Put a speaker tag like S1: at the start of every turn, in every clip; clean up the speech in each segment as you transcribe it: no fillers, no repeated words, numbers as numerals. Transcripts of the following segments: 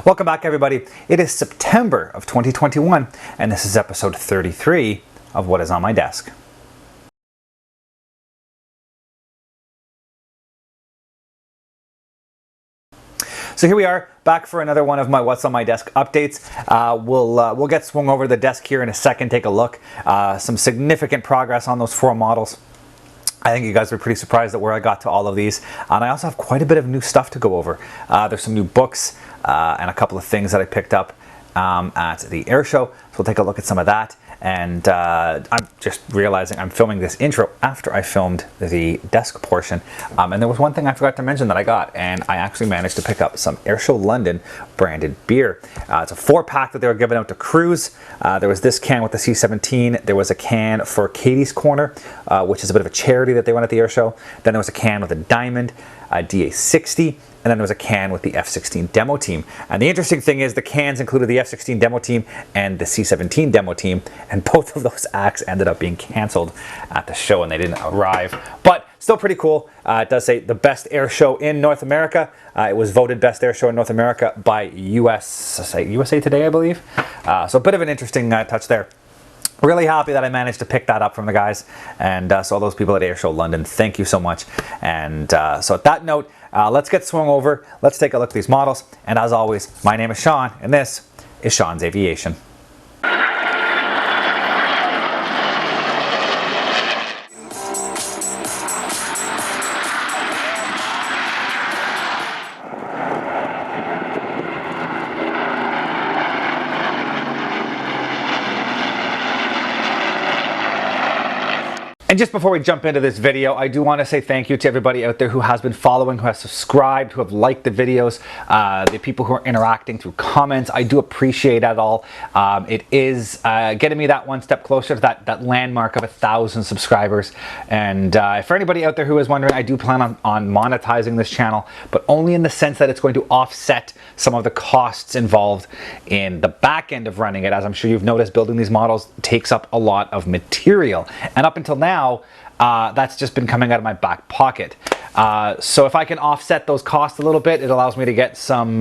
S1: Welcome back, everybody. It is September of 2021, and this is episode 33 of What Is On My Desk. So here we are, back for another one of my What's on My Desk updates. We'll get swung over the desk here in a second, take a look. Some significant progress on those 4 models. I think you guys are pretty surprised at where I got to all of these. And I also have quite a bit of new stuff to go over. There's some new books and a couple of things that I picked up at the Airshow. So we'll take a look at some of that. And I'm just realizing I'm filming this intro after I filmed the desk portion. And there was one thing I forgot to mention that I got, and I actually managed to pick up some Airshow London branded beer. It's a 4-pack that they were giving out to crews. There was this can with the C17. There was a can for Katie's Corner, which is a bit of a charity that they run at the Airshow. Then there was a can with a diamond, a DA60. And then there was a can with the F-16 demo team. And the interesting thing is the cans included the F-16 demo team and the C-17 demo team. And both of those acts ended up being canceled at the show and they didn't arrive. But still pretty cool. It does say the best air show in North America. It was voted best air show in North America by USA Today, I believe. So a bit of an interesting touch there. Really happy that I managed to pick that up from the guys, and so all those people at Airshow London, thank you so much. And so at that note, let's get swung over. Let's take a look at these models. And as always, my name is Sean, and this is Sean's Aviation. And just before we jump into this video, I do want to say thank you to everybody out there who has been following, who has subscribed, who have liked the videos, the people who are interacting through comments. I do appreciate it all. It is getting me that one step closer to that landmark of 1,000 subscribers. And for anybody out there who is wondering, I do plan on monetizing this channel, but only in the sense that it's going to offset some of the costs involved in the back end of running it. As I'm sure you've noticed, building these models takes up a lot of material. And up until now, that's just been coming out of my back pocket. So if I can offset those costs a little bit, it allows me to get some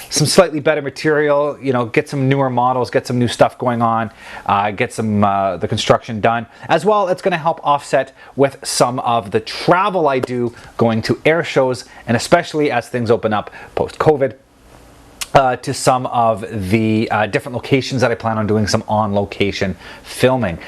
S1: slightly better material, you know, get some newer models, get some new stuff going on, get some the construction done. As well, it's going to help offset with some of the travel I do going to air shows, and especially as things open up post-COVID. To some of the different locations that I plan on doing some on-location filming.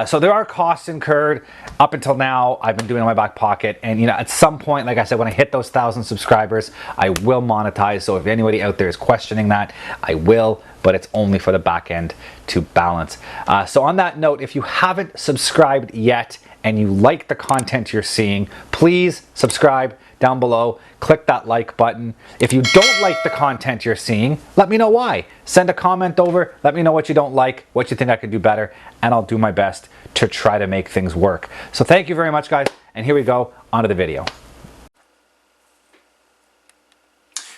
S1: So there are costs incurred. Up until now, I've been doing it in my back pocket. And, you know, at some point, like I said, when I hit those 1,000 subscribers, I will monetize. So if anybody out there is questioning that, I will, but it's only for the back end to balance. So on that note, if you haven't subscribed yet and you like the content you're seeing, please subscribe down below. Click that like button. If you don't like the content you're seeing, let me know why. Send a comment over. Let me know what you don't like, what you think I could do better, and I'll do my best to try to make things work. So thank you very much, guys. And here we go, onto the video.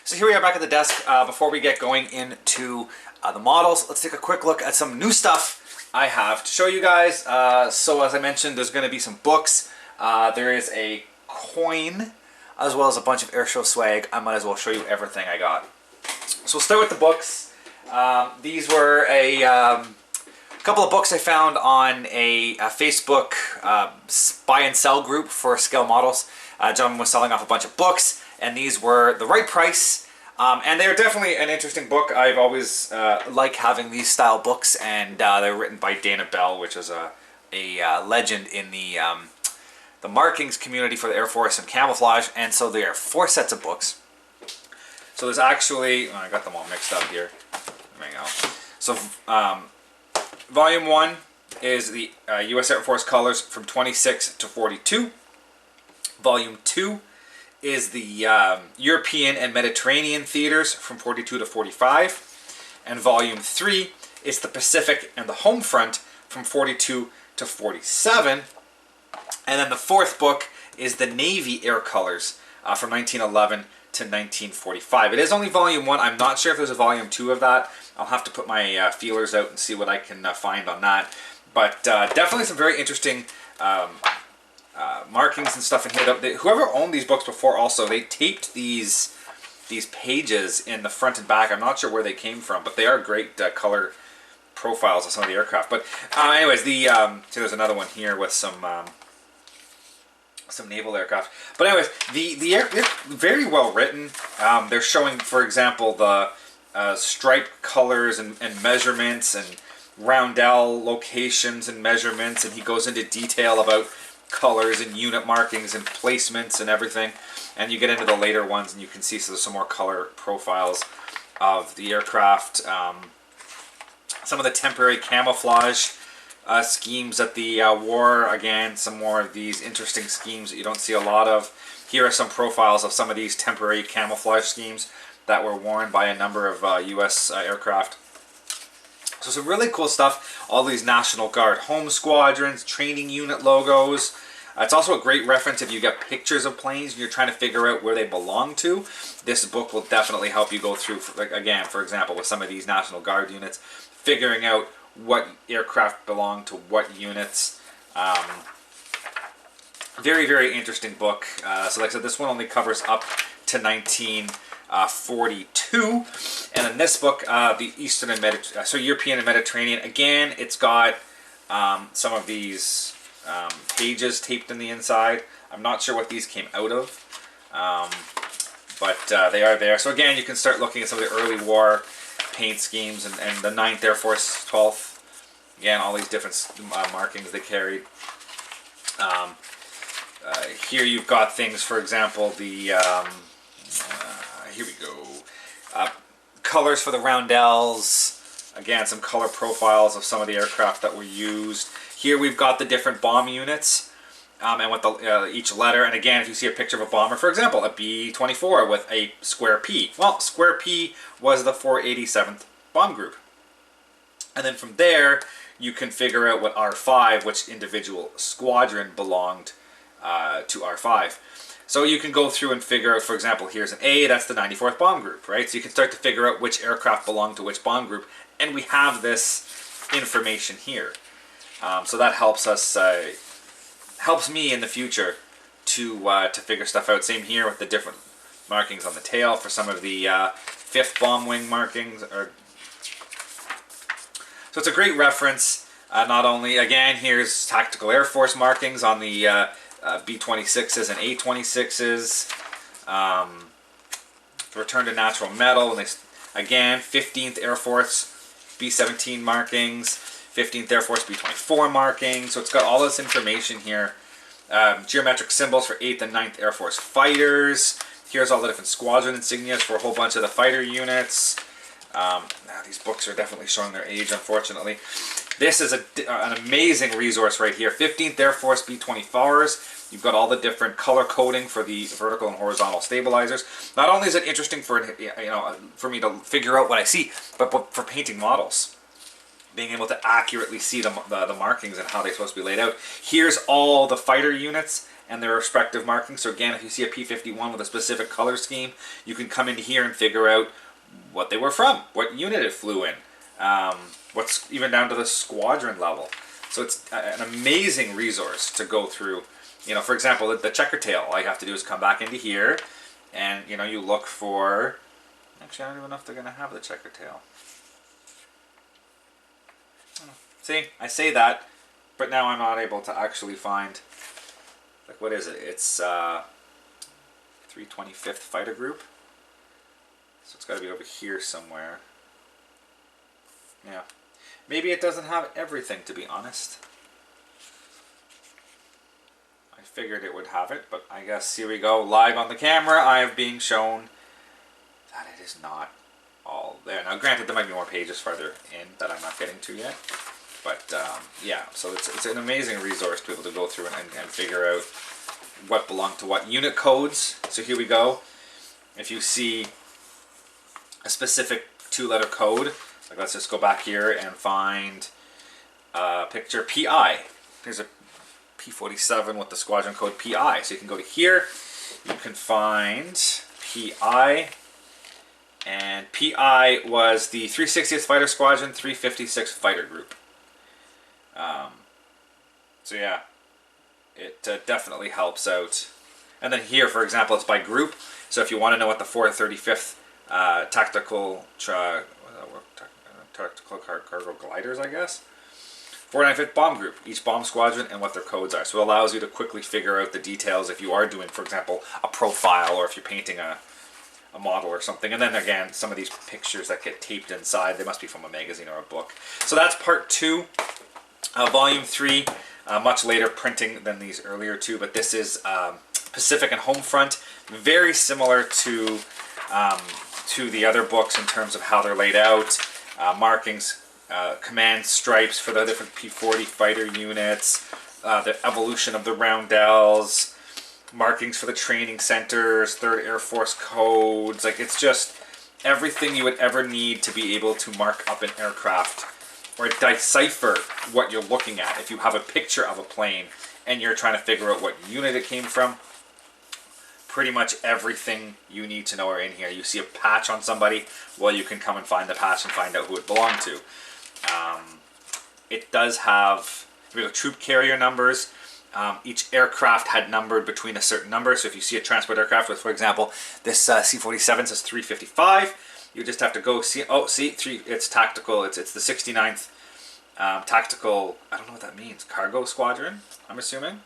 S1: So here we are back at the desk. Before we get going into the models, let's take a quick look at some new stuff I have to show you guys. So as I mentioned, there's going to be some books. There is a coin, as well as a bunch of airshow swag. I might as well show you everything I got. So we'll start with the books. These were a couple of books I found on a Facebook buy and sell group for scale models. A gentleman was selling off a bunch of books, and these were the right price. And they're definitely an interesting book. I've always liked having these style books, and they're written by Dana Bell, which is a legend in the markings community for the Air Force and camouflage. And so there are 4 sets of books. So there's actually, I got them all mixed up here. There we go. So volume 1 is the U.S. Air Force colors from 26 to 42. Volume 2 is the European and Mediterranean theaters from 42 to 45. And volume 3 is the Pacific and the home front from 42 to 47. And then the 4th book is the Navy Air Colors from 1911 to 1945. It is only volume 1. I'm not sure if there's a volume 2 of that. I'll have to put my feelers out and see what I can find on that. But definitely some very interesting markings and stuff in here. Whoever owned these books before also, they taped these these pages in the front and back. I'm not sure where they came from, but they are great color profiles of some of the aircraft. But anyways, so there's another one here with some naval aircraft. But anyways, they're very well written. They're showing, for example, the stripe colors and measurements and roundel locations and measurements, and he goes into detail about colors and unit markings and placements and everything. And you get into the later ones and you can see some more color profiles of the aircraft. Some of the temporary camouflage schemes at the war. Again, some more of these interesting schemes that you don't see a lot of. Here are some profiles of some of these temporary camouflage schemes that were worn by a number of U.S. aircraft. So some really cool stuff. All these National Guard home squadrons, training unit logos. It's also a great reference if you get pictures of planes and you're trying to figure out where they belong to. This book will definitely help you go through, again, for example, with some of these National Guard units, figuring out what aircraft belong to what units. Very, very interesting book. So like I said, this one only covers up to 1942. And in this book, the Eastern and European and Mediterranean, again, it's got some of these pages taped in the inside. I'm not sure what these came out of, but they are there. So again, you can start looking at some of the early war paint schemes and the 9th Air Force, 12th. Again, all these different markings they carried. Here you've got things, for example, the here we go. Colors for the roundels. Again, some color profiles of some of the aircraft that were used. Here we've got the different bomb units and with each letter. And again, if you see a picture of a bomber, for example, a B-24 with a square P. Well, square P was the 487th Bomb Group. And then from there, you can figure out what R5, which individual squadron belonged to R5. So you can go through and figure out, for example, here's an A, that's the 94th Bomb Group, right? So you can start to figure out which aircraft belong to which bomb group, and we have this information here. So that helps us, helps me in the future to figure stuff out. Same here with the different markings on the tail for some of the 5th Bomb Wing markings. So it's a great reference. Not only, again, here's Tactical Air Force markings on the B-26s and A-26s. Return to natural metal. And they, again, 15th Air Force B-17 markings, 15th Air Force B-24 markings. So it's got all this information here. Geometric symbols for 8th and 9th Air Force fighters. Here's all the different squadron insignias for a whole bunch of the fighter units. These books are definitely showing their age, unfortunately. This is an amazing resource right here. 15th Air Force B-24s. You've got all the different color coding for the vertical and horizontal stabilizers. Not only is it interesting for for me to figure out what I see, but for painting models, being able to accurately see the markings and how they're supposed to be laid out. Here's all the fighter units and their respective markings. So again, if you see a P-51 with a specific color scheme, you can come into here and figure out what they were from, what unit it flew in, what's even down to the squadron level. So it's an amazing resource to go through. You know, for example, the checker tail, all you have to do is come back into here and, you know, you look for, actually I don't even know if they're going to have the checker tail. See, I say that, but now I'm not able to actually find, like, what is it? It's 325th Fighter Group. So it's got to be over here somewhere. Yeah. Maybe it doesn't have everything, to be honest. I figured it would have it, but I guess here we go. Live on the camera, I am being shown that it is not all there. Now, granted, there might be more pages farther in that I'm not getting to yet. But, yeah, so it's an amazing resource to be able to go through and figure out what belonged to what unit codes. So here we go. If you see a specific 2-letter code, like let's just go back here and find a picture PI. Here's a P-47 with the squadron code PI. So you can go to here, you can find PI, and PI was the 360th Fighter Squadron, 356th Fighter Group. So yeah, it definitely helps out And then here, for example, it's by group. So if you want to know what the 435th tactical cargo gliders, I guess, 495th Bomb Group, each bomb squadron and what their codes are. So it allows you to quickly figure out the details if you are doing, for example, a profile, or if you're painting a model or something. And then again, some of these pictures that get taped inside, they must be from a magazine or a book. So that's part 2. Volume 3, much later printing than these earlier 2, but this is Pacific and Homefront. Very similar to the other books in terms of how they're laid out. Markings, command stripes for the different P-40 fighter units, the evolution of the roundels, markings for the training centers, 3rd Air Force codes. Like, it's just everything you would ever need to be able to mark up an aircraft or decipher what you're looking at. If you have a picture of a plane and you're trying to figure out what unit it came from, pretty much everything you need to know are in here. You see a patch on somebody, well, you can come and find the patch and find out who it belonged to. It does have troop carrier numbers. Each aircraft had numbered between a certain number. So if you see a transport aircraft with, for example, this C-47 says 355, you just have to go see, oh, see, it's tactical, it's the 69th tactical, I don't know what that means, cargo squadron, I'm assuming.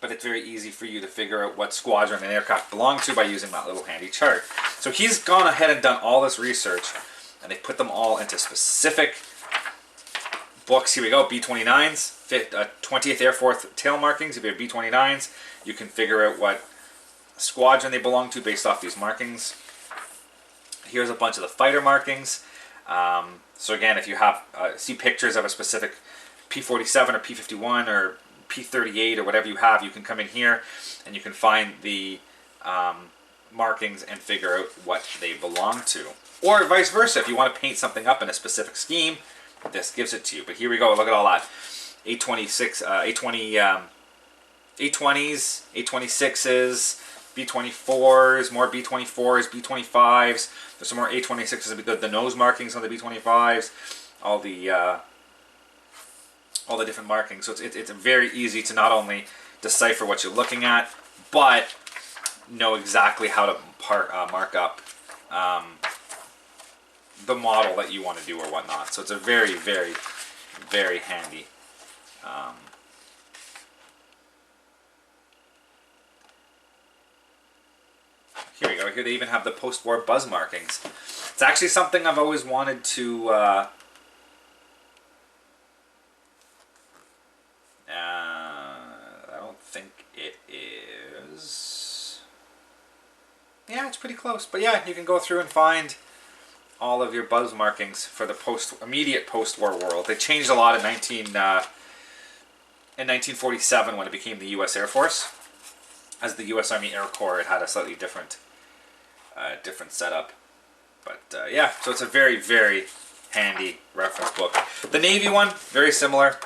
S1: But it's very easy for you to figure out what squadron an aircraft belongs to by using that little handy chart. So he's gone ahead and done all this research, and they put them all into specific books. Here we go, B-29s, 20th Air Force tail markings. If you have B-29s, you can figure out what squadron they belong to based off these markings. Here's a bunch of the fighter markings. So again, if you have see pictures of a specific P-47 or P-51 or P-38 or whatever you have, you can come in here and you can find the markings and figure out what they belong to. Or vice versa, if you want to paint something up in a specific scheme, this gives it to you. But here we go, look at all that. A-26, A-20s, A-26s, B-24s, more B-24s, B-25s. There's some more A-26s, the nose markings on the B-25s, all the different markings. So it's very easy to not only decipher what you're looking at, but know exactly how to mark up the model that you want to do or whatnot. So it's a very, very, very handy here we go. Here they even have the post-war buzz markings. It's actually something I've always wanted to I don't think it is. Yeah, it's pretty close. But yeah, you can go through and find all of your buzz markings for the immediate post-war world. They changed a lot in 1947 when it became the U.S. Air Force. As the U.S. Army Air Corps, it had a slightly different setup. But yeah, so it's a very, very handy reference book. The Navy one, very similar.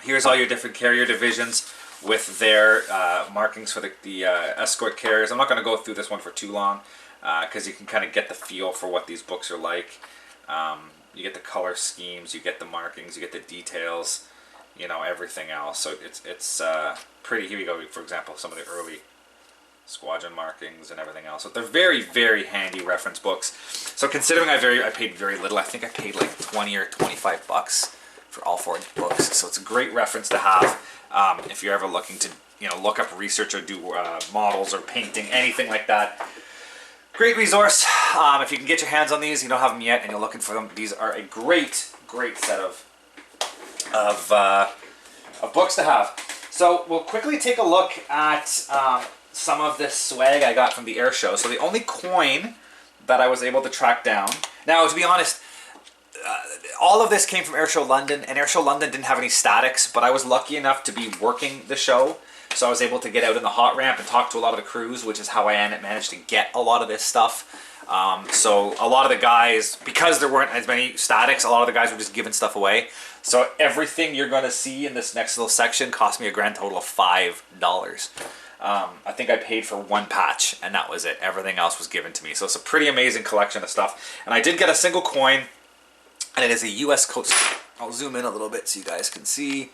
S1: Here's all your different carrier divisions with their markings for the escort carriers. I'm not going to go through this one for too long because you can kind of get the feel for what these books are like. You get the color schemes, you get the markings, you get the details, you know, everything else. So it's pretty. Here we go. For example, some of the early squadron markings and everything else. So they're very, very handy reference books. So considering I paid very little, I think I paid like 20 or 25 bucks for all 4 books. So it's a great reference to have if you're ever looking to, you know, look up research or do models or painting, anything like that. Great resource. If you can get your hands on these, you don't have them yet and you're looking for them, these are a great, great set of books to have. So we'll quickly take a look at some of this swag I got from the air show. So the only coin that I was able to track down, now to be honest, all of this came from Airshow London, and Airshow London didn't have any statics, but I was lucky enough to be working the show, so I was able to get out in the hot ramp and talk to a lot of the crews, which is how I managed to get a lot of this stuff. So a lot of the guys, because there weren't as many statics, a lot of the guys were just giving stuff away. So everything you're going to see in this next little section cost me a grand total of $5. I think I paid for 1 patch, and that was it. Everything else was given to me. So it's a pretty amazing collection of stuff. And I did get a single coin, and it is a U.S. Coast. I'll zoom in a little bit so you guys can see.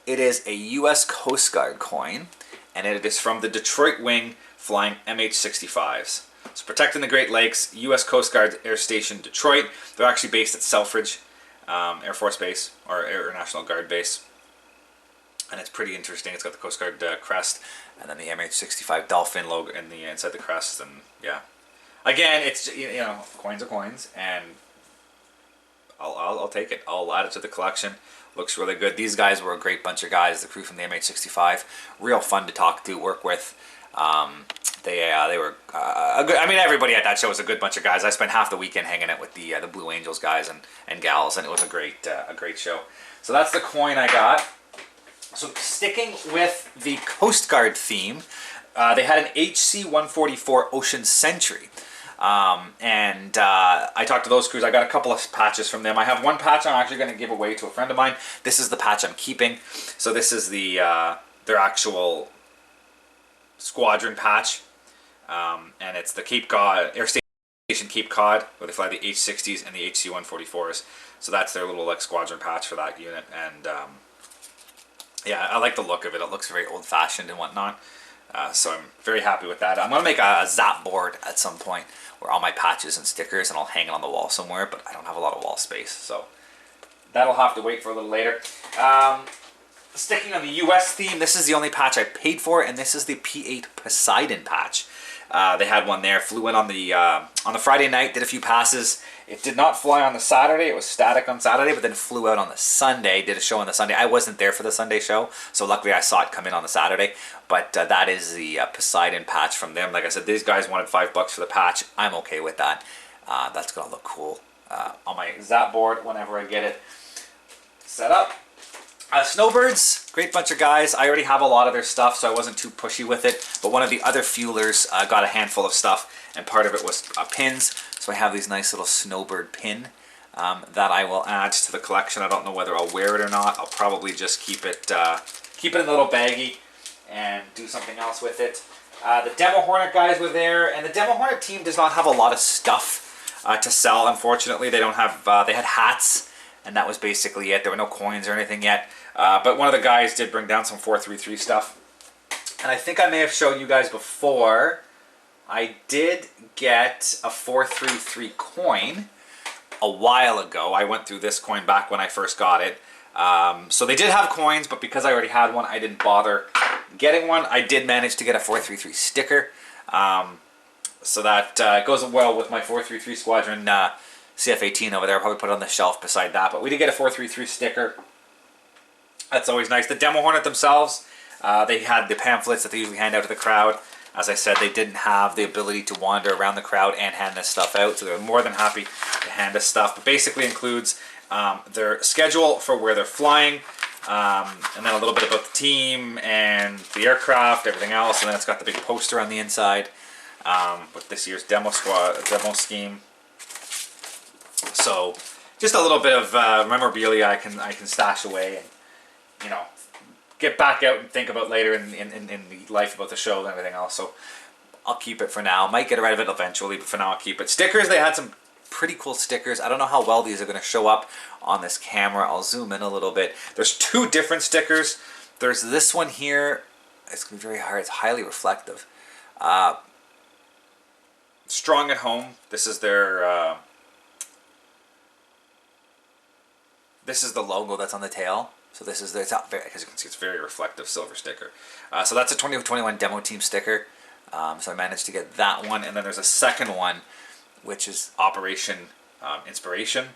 S1: It is a U.S. Coast Guard coin, and it is from the Detroit Wing flying MH-65s. So protecting the Great Lakes, U.S. Coast Guard Air Station Detroit. They're actually based at Selfridge Air Force Base, or Air National Guard Base. And it's pretty interesting. It's got the Coast Guard crest, and then the MH-65 Dolphin logo in the inside the crest, and yeah. Again, it's, you know, coins are coins, and I'll take it. I'll add it to the collection. Looks really good. These guys were a great bunch of guys. The crew from the MH-65, real fun to talk to, work with. They were good. I mean, everybody at that show was a good bunch of guys. I spent half the weekend hanging out with the Blue Angels guys and gals, and it was a great show. So that's the coin I got. So sticking with the Coast Guard theme, they had an HC-144 Ocean Sentry. I talked to those crews. I got a couple of patches from them. I have one patch I'm actually going to give away to a friend of mine. This is the patch I'm keeping. So this is the their actual squadron patch, and it's the Cape Cod Air Station Cape Cod, where they fly the H-60s and the HC-144s. So that's their little like squadron patch for that unit, and yeah, I like the look of it. It looks very old-fashioned and whatnot. So I'm very happy with that. I'm going to make a zap board at some point where all my patches and stickers, and I'll hang it on the wall somewhere, but I don't have a lot of wall space, so that'll have to wait for a little later. Sticking on the US theme, this is the only patch I paid for, and this is the P8 Poseidon patch. They had one there, flew in on the Friday night, did a few passes. It did not fly on the Saturday. It was static on Saturday, but then flew out on the Sunday, did a show on the Sunday. I wasn't there for the Sunday show, so luckily I saw it come in on the Saturday. But that is the Poseidon patch from them. Like I said, these guys wanted $5 for the patch. I'm okay with that. That's going to look cool on my zap board whenever I get it set up. Snowbirds, great bunch of guys. I already have a lot of their stuff, so I wasn't too pushy with it. But one of the other fuelers got a handful of stuff, and part of it was pins. So I have these nice little Snowbird pin that I will add to the collection. I don't know whether I'll wear it or not. I'll probably just keep it in a little baggie and do something else with it. The Demo Hornet guys were there, and the Demo Hornet team does not have a lot of stuff to sell. Unfortunately, they don't have. They had hats, and that was basically it. There were no coins or anything yet. But one of the guys did bring down some 433 stuff, and I think I may have shown you guys before. I did get a 433 coin a while ago. I went through this coin back when I first got it. So they did have coins, but because I already had one, I didn't bother getting one. I did manage to get a 433 sticker. So that goes well with my 433 Squadron CF-18 over there. I'll probably put it on the shelf beside that. But we did get a 433 sticker. That's always nice. The Demo Hornet themselves, they had the pamphlets that they usually hand out to the crowd. As I said, they didn't have the ability to wander around the crowd and hand this stuff out, so they were more than happy to hand us stuff. But basically includes their schedule for where they're flying, and then a little bit about the team and the aircraft, everything else, and then it's got the big poster on the inside with this year's demo scheme. So just a little bit of memorabilia I can stash away and, you know, get back out and think about later in the life about the show and everything else. So I'll keep it for now. Might get rid of it eventually, but for now I'll keep it. Stickers, they had some pretty cool stickers. I don't know how well these are going to show up on this camera. I'll zoom in a little bit. There's two different stickers. There's this one here. It's going to be very hard. It's highly reflective. Strong at Home. This is their... this is the logo that's on the tail. So this is, as you can see, it's very reflective silver sticker. So that's a 2021 demo team sticker. So I managed to get that one. And then there's a second one, which is Operation Inspiration,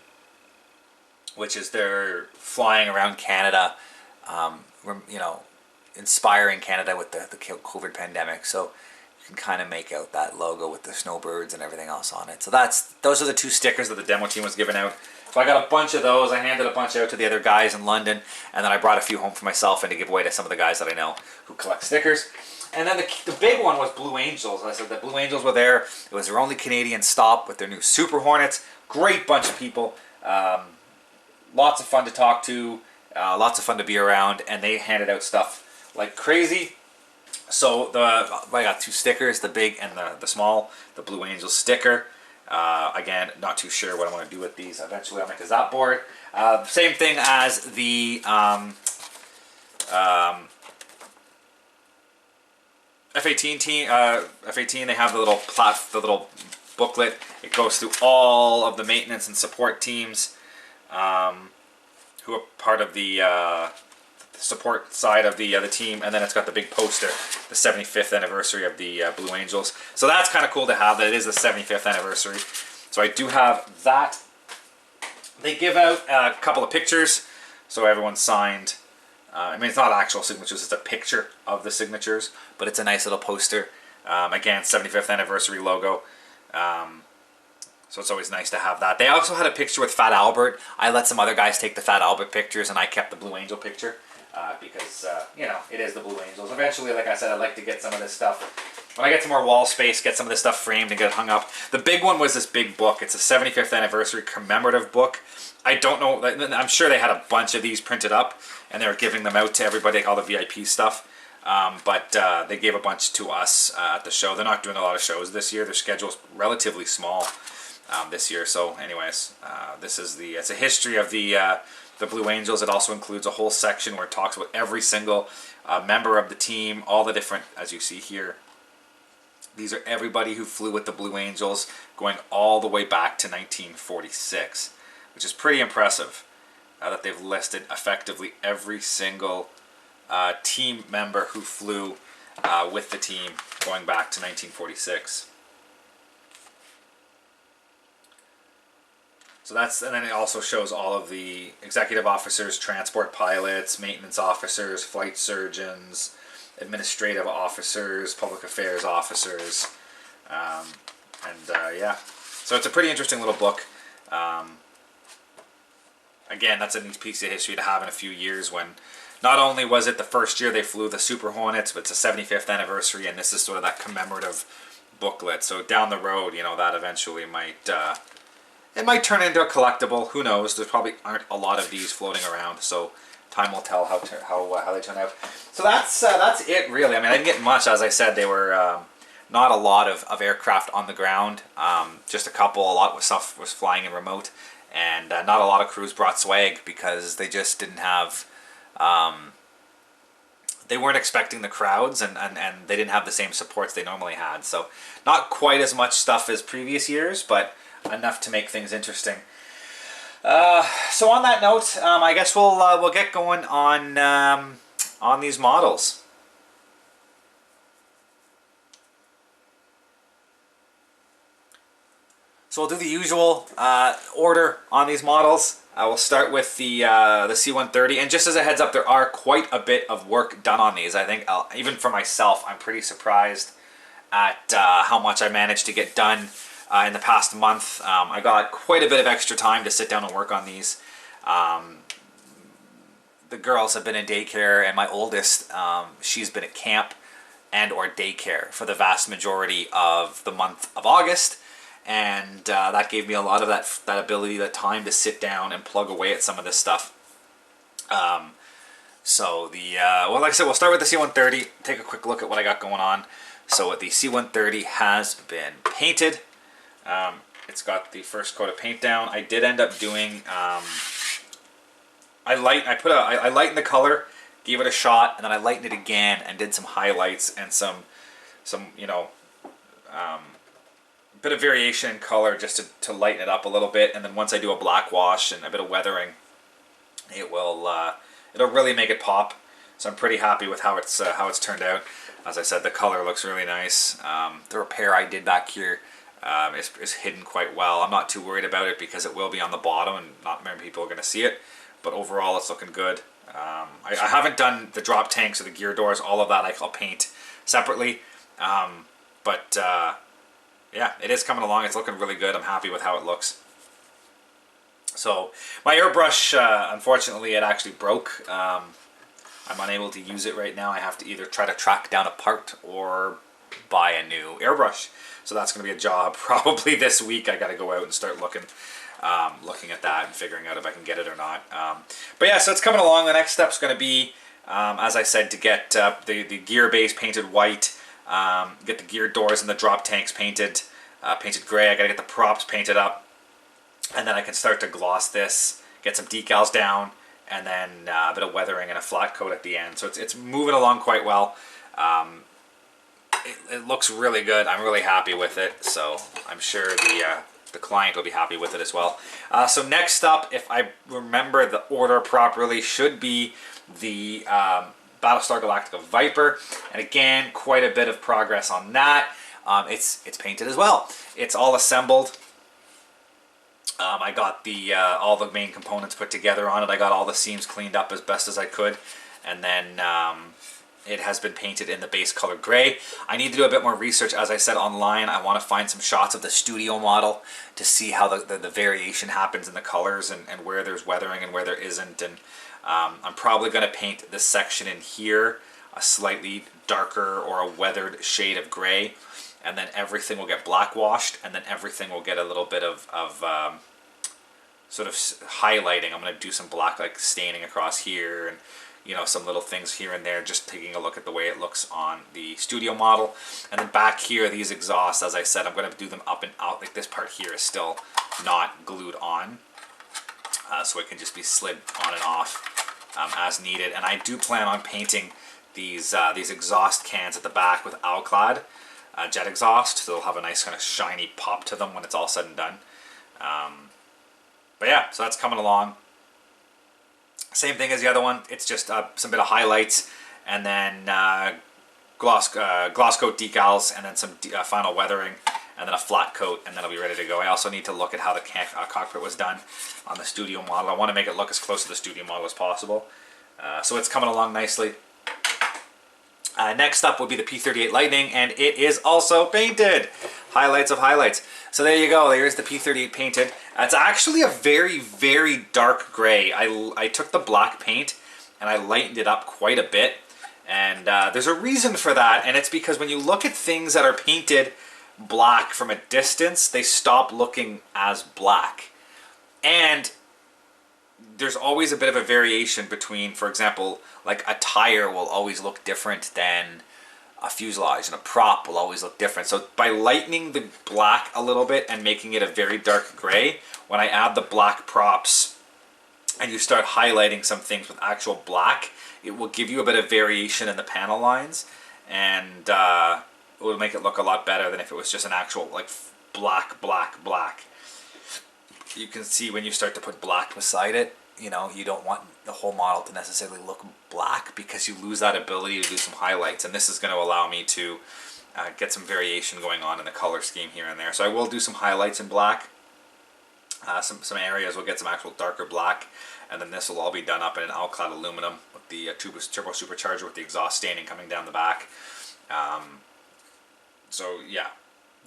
S1: which is they're flying around Canada, you know, inspiring Canada with the COVID pandemic. So you can kind of make out that logo with the snowbirds and everything else on it. So those are the two stickers that the demo team was giving out. So I got a bunch of those. I handed a bunch out to the other guys in London, and then I brought a few home for myself and to give away to some of the guys that I know who collect stickers. And then the big one was Blue Angels. I said the Blue Angels were there. It was their only Canadian stop with their new Super Hornets. Great bunch of people. Lots of fun to talk to. Lots of fun to be around. And they handed out stuff like crazy. So I got two stickers, the big and the small. The Blue Angels sticker. Again, not too sure what I want to do with these. Eventually I'll make a zap board. Same thing as the F-18 team, F-18, they have the little booklet. It goes through all of the maintenance and support teams who are part of the support side of the team, and then it's got the big poster, the 75th anniversary of the Blue Angels. So that's kind of cool to have, that it is the 75th anniversary. So I do have that. They give out a couple of pictures, so everyone's signed. I mean, it's not actual signatures, it's a picture of the signatures, but it's a nice little poster. Again, 75th anniversary logo. So it's always nice to have that. They also had a picture with Fat Albert. I let some other guys take the Fat Albert pictures, and I kept the Blue Angel picture because, you know, it is the Blue Angels. Eventually, like I said, I'd like to get some of this stuff. When I get some more wall space, get some of this stuff framed and get it hung up. The big one was this big book. It's a 75th anniversary commemorative book. I don't know, I'm sure they had a bunch of these printed up, and they were giving them out to everybody, all the VIP stuff. But they gave a bunch to us at the show. They're not doing a lot of shows this year. Their schedule's relatively small this year. So anyways, this is it's a history of the Blue Angels. It also includes a whole section where it talks about every single member of the team, all the different, as you see here. These are everybody who flew with the Blue Angels going all the way back to 1946, which is pretty impressive that they've listed effectively every single team member who flew with the team going back to 1946. So that's, and then it also shows all of the executive officers, transport pilots, maintenance officers, flight surgeons, administrative officers, public affairs officers, yeah. So it's a pretty interesting little book. Again, that's a neat piece of history to have in a few years when not only was it the first year they flew the Super Hornets, but it's a 75th anniversary, and this is sort of that commemorative booklet. So down the road, you know, that eventually might, it might turn into a collectible. Who knows? There probably aren't a lot of these floating around, so time will tell how they turn out. So that's it, really. I mean, I didn't get much. As I said, they were not a lot of aircraft on the ground. Just a couple. A lot of stuff was flying in remote, and not a lot of crews brought swag because they just didn't have. They weren't expecting the crowds, and they didn't have the same supports they normally had. So not quite as much stuff as previous years, but enough to make things interesting. So on that note, I guess we'll get going on these models. So we'll do the usual order on these models. We'll start with the C-130, and just as a heads up, there are quite a bit of work done on these. I think even for myself, I'm pretty surprised at how much I managed to get done in the past month. I got quite a bit of extra time to sit down and work on these. The girls have been in daycare, and my oldest, she's been at camp and or daycare for the vast majority of the month of August. And that gave me a lot of that ability, that time to sit down and plug away at some of this stuff. So well, like I said, we'll start with the C-130, take a quick look at what I got going on. So the C-130 has been painted. It's got the first coat of paint down. I did end up doing, I lightened the color, gave it a shot, and then I lightened it again and did some highlights and some you know, bit of variation in color just to lighten it up a little bit. And then once I do a black wash and a bit of weathering, it'll really make it pop. So I'm pretty happy with how it's turned out. As I said, the color looks really nice. The repair I did back here is hidden quite well. I'm not too worried about it because it will be on the bottom and not many people are going to see it. But overall, it's looking good. I haven't done the drop tanks or the gear doors. All of that I'll paint separately. Yeah, it is coming along. It's looking really good. I'm happy with how it looks. So my airbrush, unfortunately, it actually broke. I'm unable to use it right now. I have to either try to track down a part or buy a new airbrush. So that's going to be a job probably this week. I got to go out and start looking at that and figuring out if I can get it or not. But yeah, so it's coming along. The next step's going to be, as I said, to get the gear base painted white, get the gear doors and the drop tanks painted gray. I got to get the props painted up, and then I can start to gloss this, get some decals down, and then a bit of weathering and a flat coat at the end. So it's moving along quite well. It looks really good. I'm really happy with it, so I'm sure the client will be happy with it as well. So next up, if I remember the order properly, should be the Battlestar Galactica Viper, and again, quite a bit of progress on that. It's painted as well. It's all assembled. I got the all the main components put together on it. I got all the seams cleaned up as best as I could, and then it has been painted in the base color gray. I need to do a bit more research, as I said, online. I want to find some shots of the studio model to see how the variation happens in the colors, and where there's weathering and where there isn't. And I'm probably going to paint this section in here a slightly darker or a weathered shade of gray, and then everything will get black washed, and then everything will get a little bit of sort of highlighting. I'm going to do some black like staining across here, and you know, some little things here and there, just taking a look at the way it looks on the studio model. And then back here, these exhausts, as I said, I'm going to do them up and out. Like this part here is still not glued on, so it can just be slid on and off as needed. And I do plan on painting these exhaust cans at the back with Alclad jet exhaust, so they'll have a nice kind of shiny pop to them when it's all said and done. But yeah, so that's coming along. Same thing as the other one. It's just some bit of highlights, and then gloss coat decals, and then some final weathering, and then a flat coat, and then it'll be ready to go. I also need to look at how the cockpit was done on the studio model. I want to make it look as close to the studio model as possible. So it's coming along nicely. Next up would be the P-38 Lightning, and it is also painted. Highlights of highlights. So there you go. There's the P-38 painted. It's actually a very, very dark gray. I took the black paint and I lightened it up quite a bit. And there's a reason for that, and it's because when you look at things that are painted black from a distance, they stop looking as black. And there's always a bit of a variation between, for example, like a tire will always look different than a fuselage, and a prop will always look different. So by lightening the black a little bit and making it a very dark gray, when I add the black props and you start highlighting some things with actual black, it will give you a bit of variation in the panel lines, and it will make it look a lot better than if it was just an actual like black. You can see when you start to put black beside it, you know, you don't want the whole model to necessarily look black, because you lose that ability to do some highlights, and this is going to allow me to get some variation going on in the color scheme here and there. So I will do some highlights in black. Some areas will get some actual darker black, and then this will all be done up in an Alclad aluminum with the turbo supercharger with the exhaust staining coming down the back. So yeah,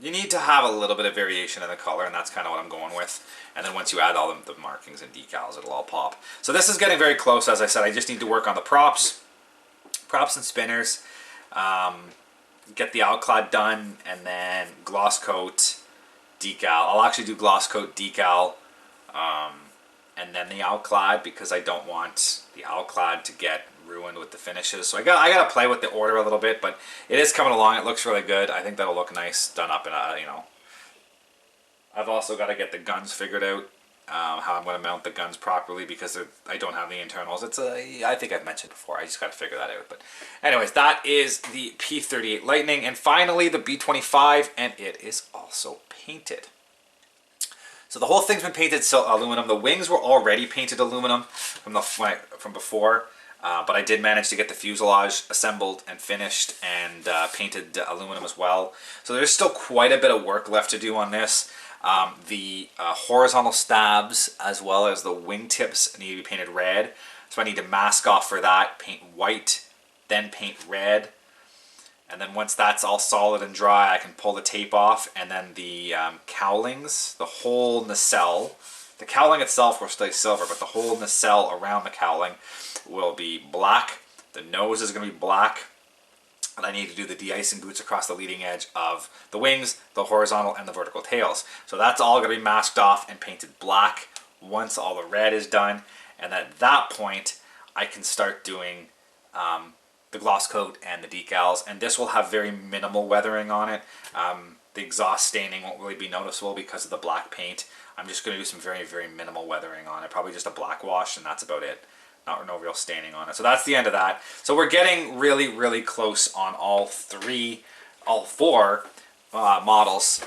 S1: you need to have a little bit of variation in the color, and that's kind of what I'm going with. And then once you add all the markings and decals, it'll all pop. So this is getting very close. As I said, I just need to work on the props and spinners, get the Alclad done, and then gloss coat, decal. I'll actually do gloss coat, decal, and then the Alclad, because I don't want the Alclad to get ruined with the finishes. So I got to play with the order a little bit, but it is coming along. It looks really good. I think that'll look nice done up in a, you know. I've also got to get the guns figured out, how I'm going to mount the guns properly, because I don't have the internals. I think I've mentioned before. I just got to figure that out. But anyways, that is the P-38 Lightning, and finally the B-25, and it is also painted. So the whole thing's been painted aluminum. The wings were already painted aluminum from before. But I did manage to get the fuselage assembled and finished, and painted aluminum as well. So there's still quite a bit of work left to do on this. The horizontal stabs as well as the wingtips need to be painted red. So I need to mask off for that, paint white, then paint red. And then once that's all solid and dry, I can pull the tape off, and then the cowlings, the whole nacelle, the cowling itself will stay silver, but the whole nacelle around the cowling will be black. The nose is going to be black, and I need to do the de-icing boots across the leading edge of the wings, the horizontal and the vertical tails. So that's all going to be masked off and painted black once all the red is done, and at that point I can start doing the gloss coat and the decals, and this will have very minimal weathering on it. The exhaust staining won't really be noticeable because of the black paint. I'm just going to do some very, very minimal weathering on it, probably just a black wash, and that's about it. no real staining on it. So that's the end of that. So we're getting really, really close on all four models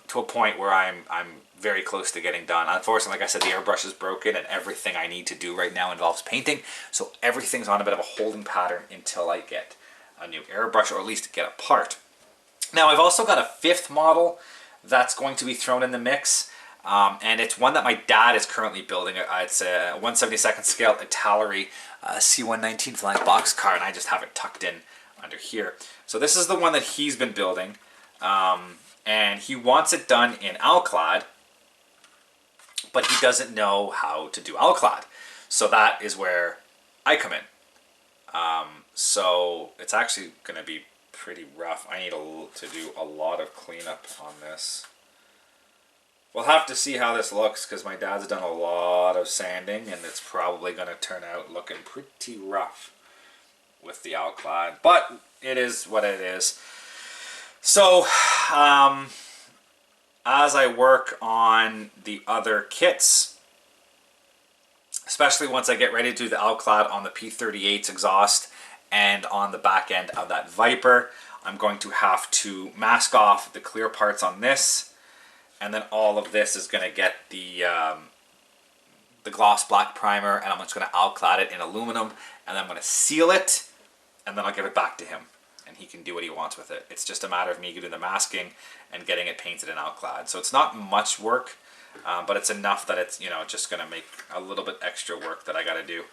S1: to a point where I'm very close to getting done. Unfortunately, like I said, the airbrush is broken and everything I need to do right now involves painting. So everything's on a bit of a holding pattern until I get a new airbrush, or at least get a part. Now I've also got a fifth model that's going to be thrown in the mix. And it's one that my dad is currently building. It's a 1/72nd scale Italeri C119 flying boxcar, and I just have it tucked in under here. So this is the one that he's been building, and he wants it done in Alclad, but he doesn't know how to do Alclad. So that is where I come in. So it's actually going to be pretty rough. I need to do a lot of cleanup on this. We'll have to see how this looks, because my dad's done a lot of sanding, and it's probably going to turn out looking pretty rough with the Alclad. But it is what it is. So, as I work on the other kits, especially once I get ready to do the Alclad on the P38's exhaust and on the back end of that Viper, I'm going to have to mask off the clear parts on this. And then all of this is going to get the gloss black primer, and I'm just going to Alclad it in aluminum, and then I'm going to seal it, and then I'll give it back to him, and he can do what he wants with it. It's just a matter of me doing the masking and getting it painted in Alclad. So it's not much work, but it's enough that it's, you know, just going to make a little bit extra work that I got to do.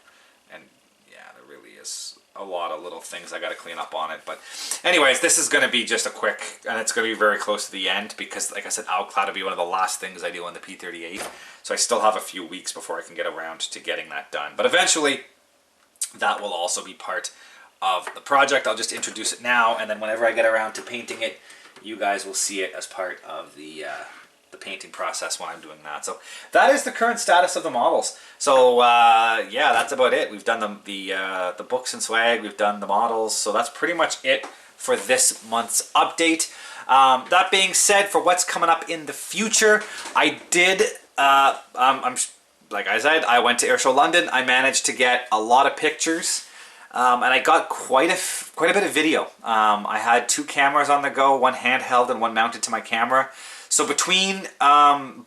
S1: And yeah, there really is a lot of little things I got to clean up on it. But anyways, this is going to be just a quick, and it's going to be very close to the end, because like I said, Alclad will be one of the last things I do on the P38. So I still have a few weeks before I can get around to getting that done. But eventually, that will also be part of the project. I'll just introduce it now, and then whenever I get around to painting it, you guys will see it as part of the painting process when I'm doing that. So that is the current status of the models. So yeah, that's about it. We've done the books and swag, we've done the models, so that's pretty much it for this month's update. That being said, for what's coming up in the future, I did, like I said, I went to Airshow London. I managed to get a lot of pictures, and I got quite a bit of video. I had 2 cameras on the go, one handheld and one mounted to my camera. So between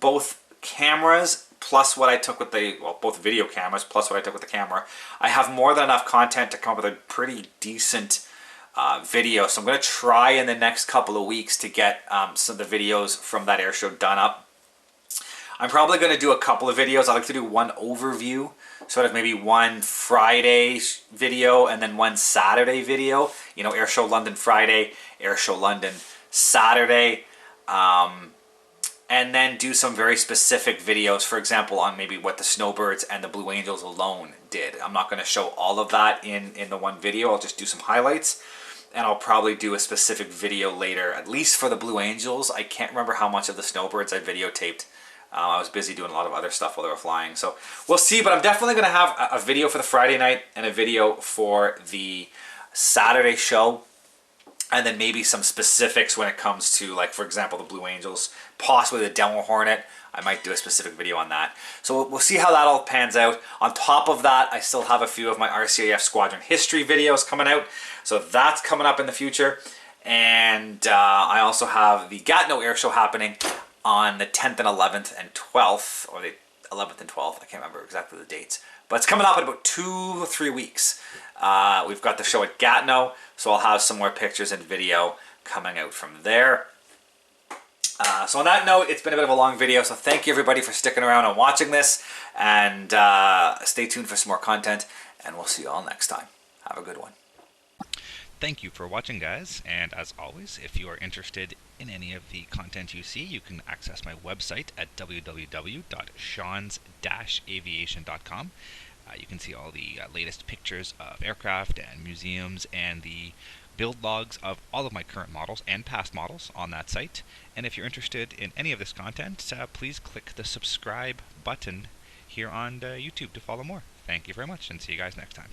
S1: both cameras plus what I took with the, well, both video cameras plus what I took with the camera, I have more than enough content to come up with a pretty decent video. So I'm going to try in the next couple of weeks to get some of the videos from that air show done up. I'm probably going to do a couple of videos. I like to do one overview, sort of maybe one Friday video and then one Saturday video. You know, Airshow London Friday, Airshow London Saturday. And then do some very specific videos, for example, on maybe what the Snowbirds and the Blue Angels alone did. I'm not going to show all of that in the one video. I'll just do some highlights. And I'll probably do a specific video later, at least for the Blue Angels. I can't remember how much of the Snowbirds I videotaped. I was busy doing a lot of other stuff while they were flying. So we'll see, but I'm definitely going to have a video for the Friday night and a video for the Saturday show. And then maybe some specifics when it comes to, like, for example, the Blue Angels, possibly the Demo Hornet. I might do a specific video on that. So we'll see how that all pans out. On top of that, I still have a few of my RCAF Squadron History videos coming out. So that's coming up in the future. And I also have the Gatineau Air Show happening on the 10th and 11th and 12th, or the 11th and 12th. I can't remember exactly the dates. But it's coming up in about 2 or 3 weeks. We've got the show at Gatineau, so I'll have some more pictures and video coming out from there. So on that note, it's been a bit of a long video, so thank you everybody for sticking around and watching this, and stay tuned for some more content, and we'll see you all next time. Have a good one.
S2: Thank you for watching, guys, and as always, if you are interested in any of the content you see, you can access my website at www.seans-aviation.com. You can see all the latest pictures of aircraft and museums and the build logs of all of my current models and past models on that site. And if you're interested in any of this content, please click the subscribe button here on YouTube to follow more. Thank you very much, and see you guys next time.